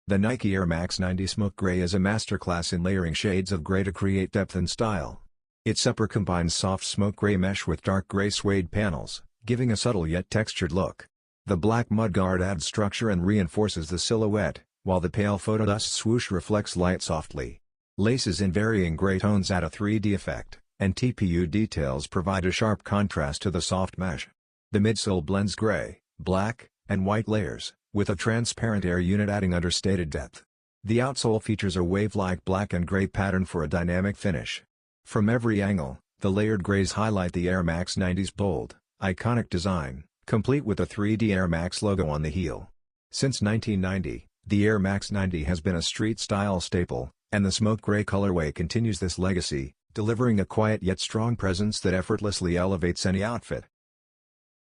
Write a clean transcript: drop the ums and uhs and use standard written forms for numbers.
The Nike Air Max 90 Smoke Gray is a masterclass in layering shades of gray to create depth and style. Its upper combines soft smoke gray mesh with dark gray suede panels, giving a subtle yet textured look. The black mudguard adds structure and reinforces the silhouette, while the pale photodust swoosh reflects light softly. Laces in varying gray tones add a 3D effect, and TPU details provide a sharp contrast to the soft mesh. The midsole blends gray, black, and white layers, with a transparent air unit adding understated depth. The outsole features a wave-like black and gray pattern for a dynamic finish. From every angle, the layered grays highlight the Air Max 90's bold, iconic design, complete with a 3D Air Max logo on the heel. Since 1990, the Air Max 90 has been a street-style staple, and the smoke gray colorway continues this legacy, delivering a quiet yet strong presence that effortlessly elevates any outfit.